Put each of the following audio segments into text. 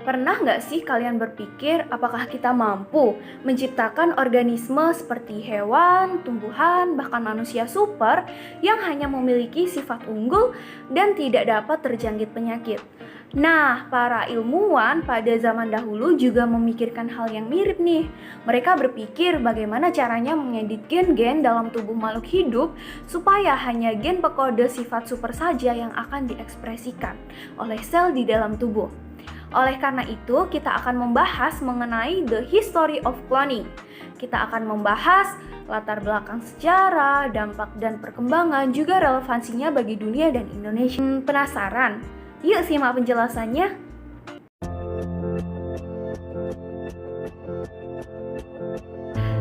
Pernah nggak sih kalian berpikir apakah kita mampu menciptakan organisme seperti hewan, tumbuhan, bahkan manusia super yang hanya memiliki sifat unggul dan tidak dapat terjangkit penyakit? Nah, para ilmuwan pada zaman dahulu juga memikirkan hal yang mirip nih. Mereka berpikir bagaimana caranya mengedit gen-gen dalam tubuh makhluk hidup supaya hanya gen pekode sifat super saja yang akan diekspresikan oleh sel di dalam tubuh. Oleh karena itu, kita akan membahas mengenai the history of cloning. Kita akan membahas latar belakang sejarah, dampak dan perkembangan, juga relevansinya bagi dunia dan Indonesia. Penasaran? Yuk simak penjelasannya.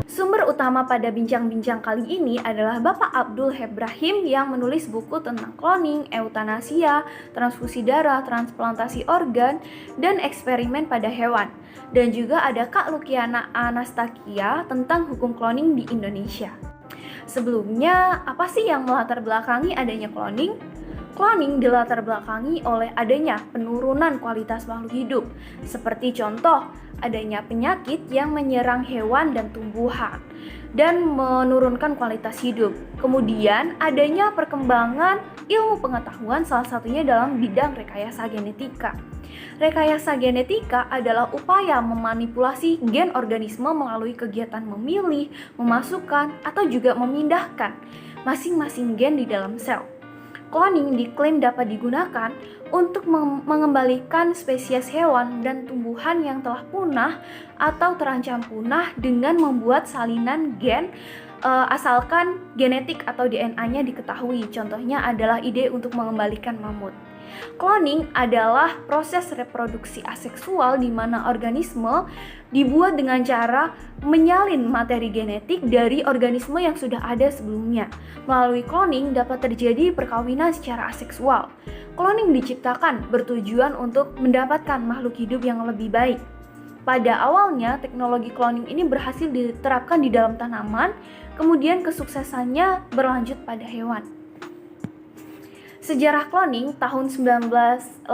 Sumber utama pada bincang-bincang kali ini adalah Bapak Abdul Hebrahim yang menulis buku tentang cloning, eutanasia, transfusi darah, transplantasi organ, dan eksperimen pada hewan. Dan juga ada Kak Lukiana Anastasia tentang hukum cloning di Indonesia. Sebelumnya, apa sih yang melatar belakangi adanya cloning? Cloning dilatar belakangi oleh adanya penurunan kualitas makhluk hidup, seperti contoh adanya penyakit yang menyerang hewan dan tumbuhan dan menurunkan kualitas hidup. Kemudian adanya perkembangan ilmu pengetahuan, salah satunya dalam bidang rekayasa genetika. Rekayasa genetika adalah upaya memanipulasi gen organisme melalui kegiatan memilih, memasukkan, atau juga memindahkan masing-masing gen di dalam sel. Cloning diklaim dapat digunakan untuk mengembalikan spesies hewan dan tumbuhan yang telah punah atau terancam punah dengan membuat salinan gen asalkan genetik atau DNA-nya diketahui. Contohnya adalah ide untuk mengembalikan mamut. Cloning adalah proses reproduksi aseksual di mana organisme dibuat dengan cara menyalin materi genetik dari organisme yang sudah ada sebelumnya. Melalui cloning dapat terjadi perkawinan secara aseksual. Cloning diciptakan bertujuan untuk mendapatkan makhluk hidup yang lebih baik. Pada awalnya, teknologi cloning ini berhasil diterapkan di dalam tanaman, kemudian kesuksesannya berlanjut pada hewan. Sejarah cloning tahun 1855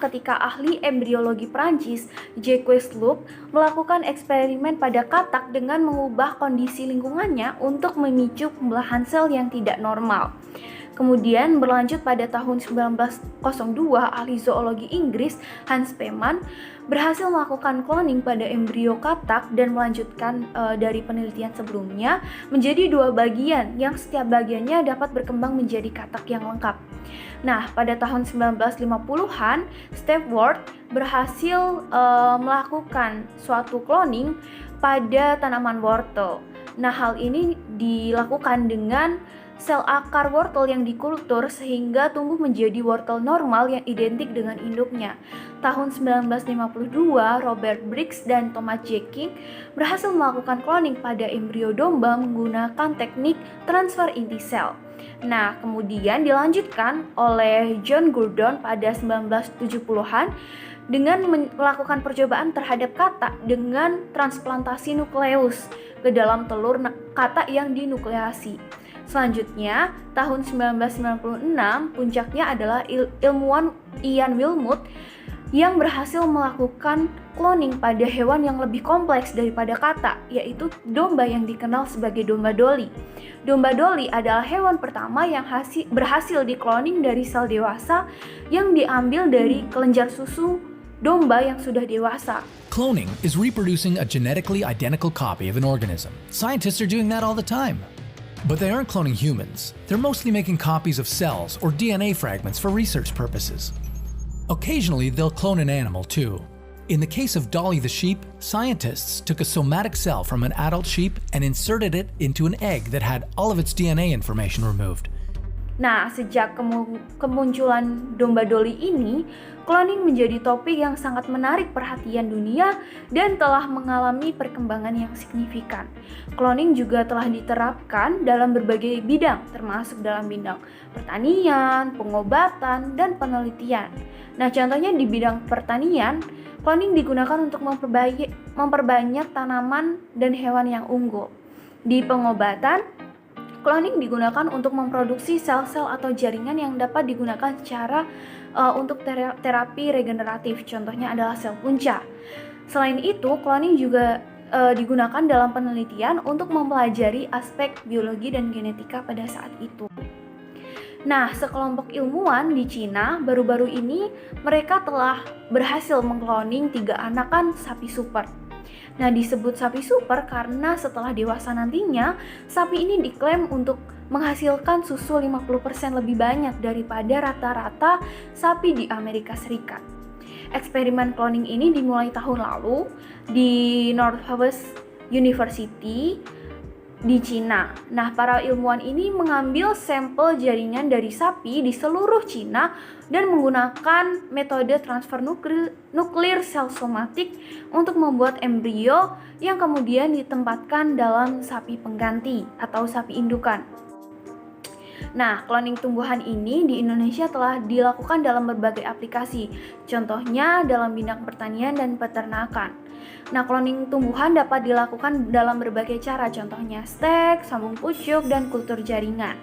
ketika ahli embriologi Prancis Jacques Loop melakukan eksperimen pada katak dengan mengubah kondisi lingkungannya untuk memicu pembelahan sel yang tidak normal. Kemudian berlanjut pada tahun 1902, ahli zoologi Inggris Hans Spemann berhasil melakukan cloning pada embrio katak dan melanjutkan dari penelitian sebelumnya menjadi dua bagian yang setiap bagiannya dapat berkembang menjadi katak yang lengkap. Nah, pada tahun 1950-an, Steve Ward berhasil melakukan suatu cloning pada tanaman wortel. Nah, hal ini dilakukan dengan sel akar wortel yang dikultur sehingga tumbuh menjadi wortel normal yang identik dengan induknya. Tahun 1952, Robert Briggs dan Thomas Jecking berhasil melakukan cloning pada embrio domba menggunakan teknik transfer inti sel. Nah, kemudian dilanjutkan oleh John Gurdon pada 1970-an dengan melakukan percobaan terhadap katak dengan transplantasi nukleus ke dalam telur katak yang dinukleasi. Selanjutnya, tahun 1996, puncaknya adalah ilmuwan Ian Wilmut yang berhasil melakukan cloning pada hewan yang lebih kompleks daripada katak, yaitu domba yang dikenal sebagai domba Dolly. Domba Dolly adalah hewan pertama yang berhasil dikloning dari sel dewasa yang diambil dari kelenjar susu domba yang sudah dewasa. Cloning is reproducing a genetically identical copy of an organism. Scientists are doing that all the time. But they aren't cloning humans. They're mostly making copies of cells or DNA fragments for research purposes. Occasionally, they'll clone an animal too. In the case of Dolly the sheep, scientists took a somatic cell from an adult sheep and inserted it into an egg that had all of its DNA information removed. Nah, sejak kemunculan domba Dolly ini, cloning menjadi topik yang sangat menarik perhatian dunia dan telah mengalami perkembangan yang signifikan. Cloning juga telah diterapkan dalam berbagai bidang, termasuk dalam bidang pertanian, pengobatan, dan penelitian. Nah, contohnya di bidang pertanian, cloning digunakan untuk memperbanyak tanaman dan hewan yang unggul. Di pengobatan, Cloning digunakan untuk memproduksi sel-sel atau jaringan yang dapat digunakan secara untuk terapi regeneratif. Contohnya adalah sel punca. Selain itu, cloning juga digunakan dalam penelitian untuk mempelajari aspek biologi dan genetika pada saat itu. Nah, sekelompok ilmuwan di Cina baru-baru ini mereka telah berhasil mengkloning 3 anakan sapi super. Nah, disebut sapi super karena setelah dewasa nantinya, sapi ini diklaim untuk menghasilkan susu 50% lebih banyak daripada rata-rata sapi di Amerika Serikat. Eksperimen cloning ini dimulai tahun lalu di Northwest University di Cina. Nah, para ilmuwan ini mengambil sampel jaringan dari sapi di seluruh Cina dan menggunakan metode transfer nuklir sel somatik untuk membuat embrio yang kemudian ditempatkan dalam sapi pengganti atau sapi indukan. Nah, cloning tumbuhan ini di Indonesia telah dilakukan dalam berbagai aplikasi, contohnya dalam bidang pertanian dan peternakan. Nah, cloning tumbuhan dapat dilakukan dalam berbagai cara, contohnya stek, sambung pucuk, dan kultur jaringan.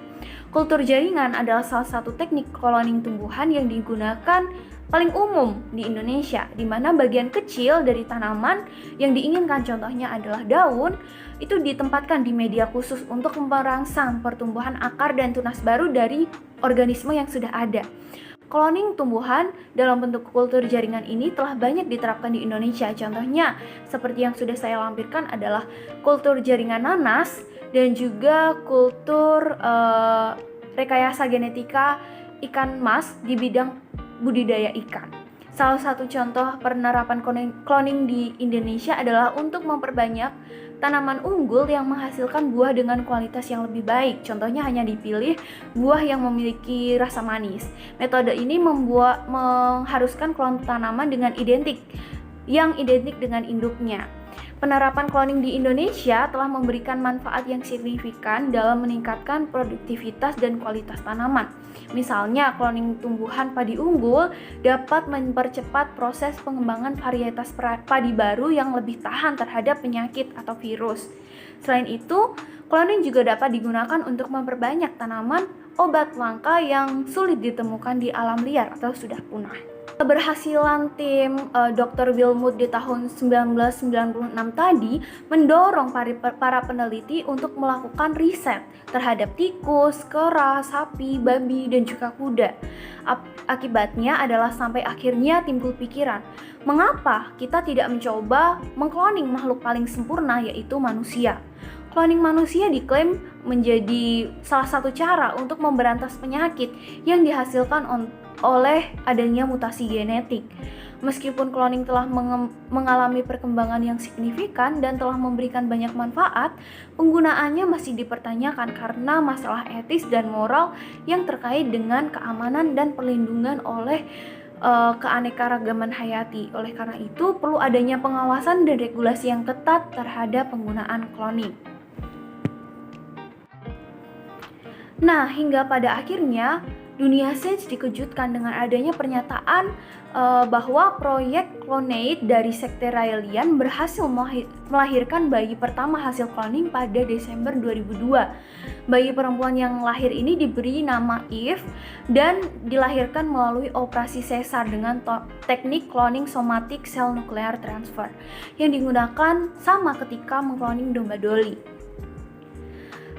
Kultur jaringan adalah salah satu teknik cloning tumbuhan yang digunakan paling umum di Indonesia, di mana bagian kecil dari tanaman yang diinginkan, contohnya adalah daun, itu ditempatkan di media khusus untuk merangsang pertumbuhan akar dan tunas baru dari organisme yang sudah ada. Cloning tumbuhan dalam bentuk kultur jaringan ini telah banyak diterapkan di Indonesia. Contohnya, seperti yang sudah saya lampirkan adalah kultur jaringan nanas dan juga kultur rekayasa genetika ikan mas di bidang budidaya ikan. Salah satu contoh penerapan cloning di Indonesia adalah untuk memperbanyak tanaman unggul yang menghasilkan buah dengan kualitas yang lebih baik. Contohnya hanya dipilih buah yang memiliki rasa manis. Metode ini mengharuskan klon tanaman yang identik dengan induknya. Penerapan cloning di Indonesia telah memberikan manfaat yang signifikan dalam meningkatkan produktivitas dan kualitas tanaman. Misalnya, cloning tumbuhan padi unggul dapat mempercepat proses pengembangan varietas padi baru yang lebih tahan terhadap penyakit atau virus. Selain itu, cloning juga dapat digunakan untuk memperbanyak tanaman obat langka yang sulit ditemukan di alam liar atau sudah punah. Keberhasilan tim Dr. Wilmut di tahun 1996 tadi mendorong para peneliti untuk melakukan riset terhadap tikus, kera, sapi, babi, dan juga kuda. Akibatnya adalah sampai akhirnya timbul pikiran, mengapa kita tidak mencoba mengkloning makhluk paling sempurna, yaitu manusia? Cloning manusia diklaim menjadi salah satu cara untuk memberantas penyakit yang dihasilkan oleh adanya mutasi genetik. Meskipun cloning telah mengalami perkembangan yang signifikan dan telah memberikan banyak manfaat, penggunaannya masih dipertanyakan karena masalah etis dan moral yang terkait dengan keamanan dan perlindungan oleh keanekaragaman hayati. Oleh karena itu, perlu adanya pengawasan dan regulasi yang ketat terhadap penggunaan cloning. Nah, hingga pada akhirnya dunia sains dikejutkan dengan adanya pernyataan bahwa proyek Clonate dari sekte Raelian berhasil melahirkan bayi pertama hasil cloning pada Desember 2002. Bayi perempuan yang lahir ini diberi nama Eve dan dilahirkan melalui operasi sesar dengan teknik cloning somatic cell nuclear transfer yang digunakan sama ketika mengkloning domba Dolly.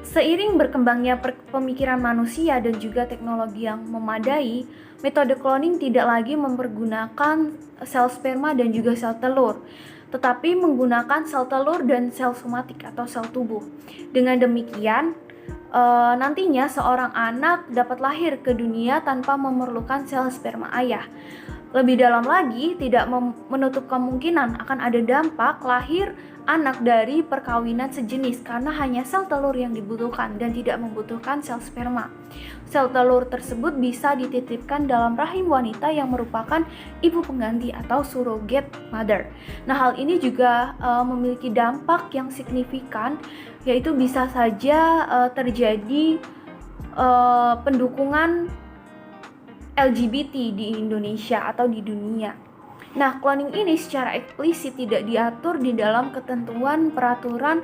Seiring berkembangnya pemikiran manusia dan juga teknologi yang memadai, metode cloning tidak lagi mempergunakan sel sperma dan juga sel telur, tetapi menggunakan sel telur dan sel somatik atau sel tubuh. Dengan demikian, nantinya seorang anak dapat lahir ke dunia tanpa memerlukan sel sperma ayah. Lebih dalam lagi, tidak menutup kemungkinan akan ada dampak lahir anak dari perkawinan sejenis karena hanya sel telur yang dibutuhkan dan tidak membutuhkan sel sperma. Sel telur tersebut bisa dititipkan dalam rahim wanita yang merupakan ibu pengganti atau surrogate mother. Nah, hal ini juga memiliki dampak yang signifikan, yaitu bisa saja terjadi pendukungan LGBT di Indonesia atau di dunia. Nah, cloning ini secara eksplisit tidak diatur di dalam ketentuan peraturan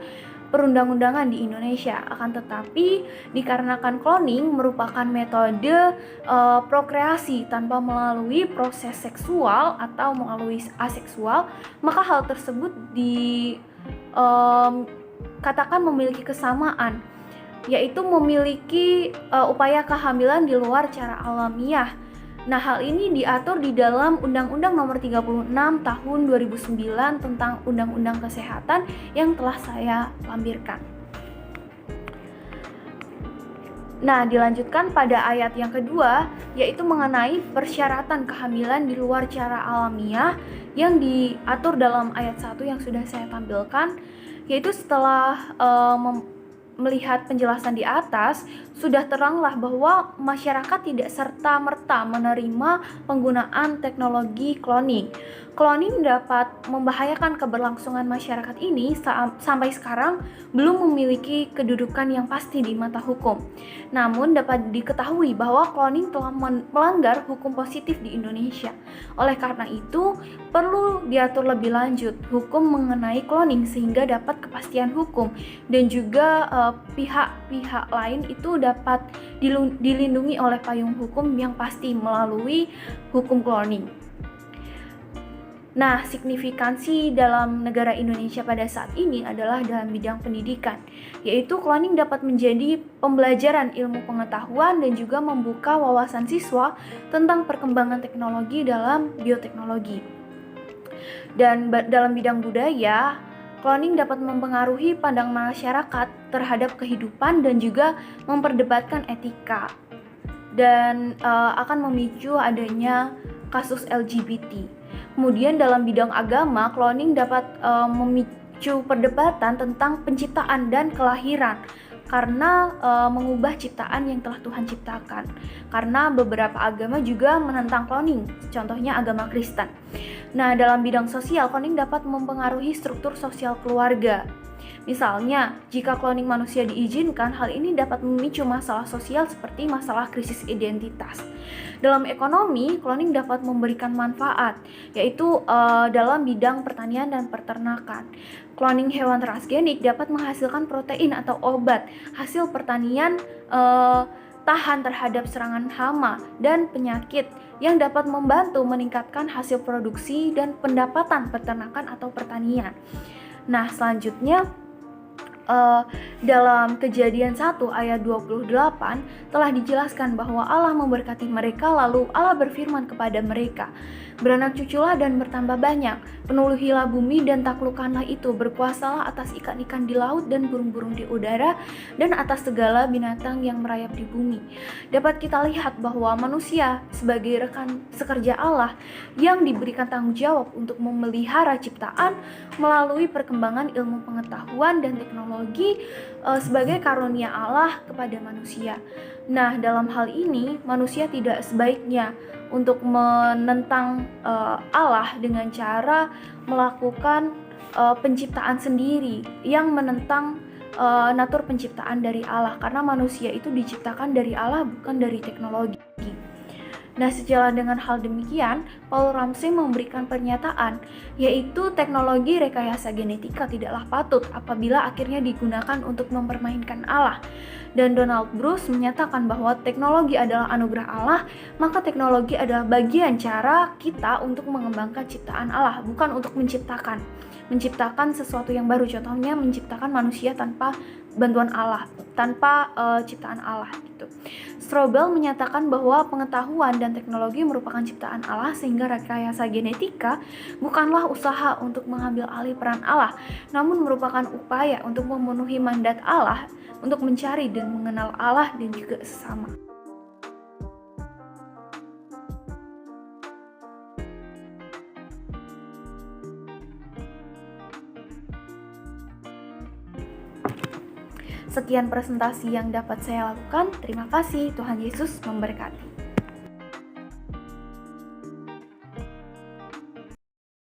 perundang-undangan di Indonesia. Akan tetapi dikarenakan cloning merupakan metode prokreasi tanpa melalui proses seksual atau melalui aseksual, maka hal tersebut katakan memiliki kesamaan, yaitu memiliki upaya kehamilan di luar cara alamiah. Nah, hal ini diatur di dalam Undang-Undang Nomor 36 Tahun 2009 tentang Undang-Undang Kesehatan yang telah saya lampirkan. Nah, dilanjutkan pada ayat yang kedua, yaitu mengenai persyaratan kehamilan di luar cara alamiah yang diatur dalam ayat 1 yang sudah saya tampilkan, yaitu setelah melihat penjelasan di atas, sudah teranglah bahwa masyarakat tidak serta-merta menerima penggunaan teknologi cloning. Cloning dapat membahayakan keberlangsungan masyarakat ini sampai sekarang belum memiliki kedudukan yang pasti di mata hukum. Namun dapat diketahui bahwa cloning telah melanggar hukum positif di Indonesia. Oleh karena itu, perlu diatur lebih lanjut hukum mengenai cloning sehingga dapat kepastian hukum dan juga pihak-pihak lain itu dapat dilindungi oleh payung hukum yang pasti melalui hukum cloning. Nah, signifikansi dalam negara Indonesia pada saat ini adalah dalam bidang pendidikan, yaitu cloning dapat menjadi pembelajaran ilmu pengetahuan dan juga membuka wawasan siswa tentang perkembangan teknologi dalam bioteknologi. Dan dalam bidang budaya, cloning dapat mempengaruhi pandangan masyarakat terhadap kehidupan dan juga memperdebatkan etika dan akan memicu adanya kasus LGBT. Kemudian dalam bidang agama, cloning dapat memicu perdebatan tentang penciptaan dan kelahiran karena mengubah ciptaan yang telah Tuhan ciptakan. Karena beberapa agama juga menentang cloning, contohnya agama Kristen. Nah, dalam bidang sosial, cloning dapat mempengaruhi struktur sosial keluarga. Misalnya, jika cloning manusia diizinkan, hal ini dapat memicu masalah sosial seperti masalah krisis identitas. Dalam ekonomi, cloning dapat memberikan manfaat, yaitu dalam bidang pertanian dan peternakan. Cloning hewan transgenik dapat menghasilkan protein atau obat hasil pertanian tahan terhadap serangan hama dan penyakit yang dapat membantu meningkatkan hasil produksi dan pendapatan peternakan atau pertanian. Nah, selanjutnya dalam Kejadian 1 ayat 28 telah dijelaskan bahwa Allah memberkati mereka, lalu Allah berfirman kepada mereka, "Beranak cuculah dan bertambah banyak, penuhilah bumi dan taklukkanlah itu, berkuasalah atas ikan-ikan di laut dan burung-burung di udara dan atas segala binatang yang merayap di bumi." Dapat kita lihat bahwa manusia sebagai rekan sekerja Allah yang diberikan tanggung jawab untuk memelihara ciptaan melalui perkembangan ilmu pengetahuan dan teknologi sebagai karunia Allah kepada manusia. Nah, dalam hal ini manusia tidak sebaiknya untuk menentang Allah dengan cara melakukan penciptaan sendiri yang menentang natur penciptaan dari Allah, karena manusia itu diciptakan dari Allah bukan dari teknologi. Nah, sejalan dengan hal demikian, Paul Ramsey memberikan pernyataan, yaitu teknologi rekayasa genetika tidaklah patut apabila akhirnya digunakan untuk mempermainkan Allah. Dan Donald Bruce menyatakan bahwa teknologi adalah anugerah Allah, maka teknologi adalah bagian cara kita untuk mengembangkan ciptaan Allah, bukan untuk menciptakan sesuatu yang baru, contohnya menciptakan manusia tanpa bantuan Allah, tanpa ciptaan Allah gitu. Strobel menyatakan bahwa pengetahuan dan teknologi merupakan ciptaan Allah, sehingga rekayasa genetika bukanlah usaha untuk mengambil alih peran Allah, namun merupakan upaya untuk memenuhi mandat Allah untuk mencari dan mengenal Allah dan juga sesama. Sekian presentasi yang dapat saya lakukan. Terima kasih. Tuhan Yesus memberkati.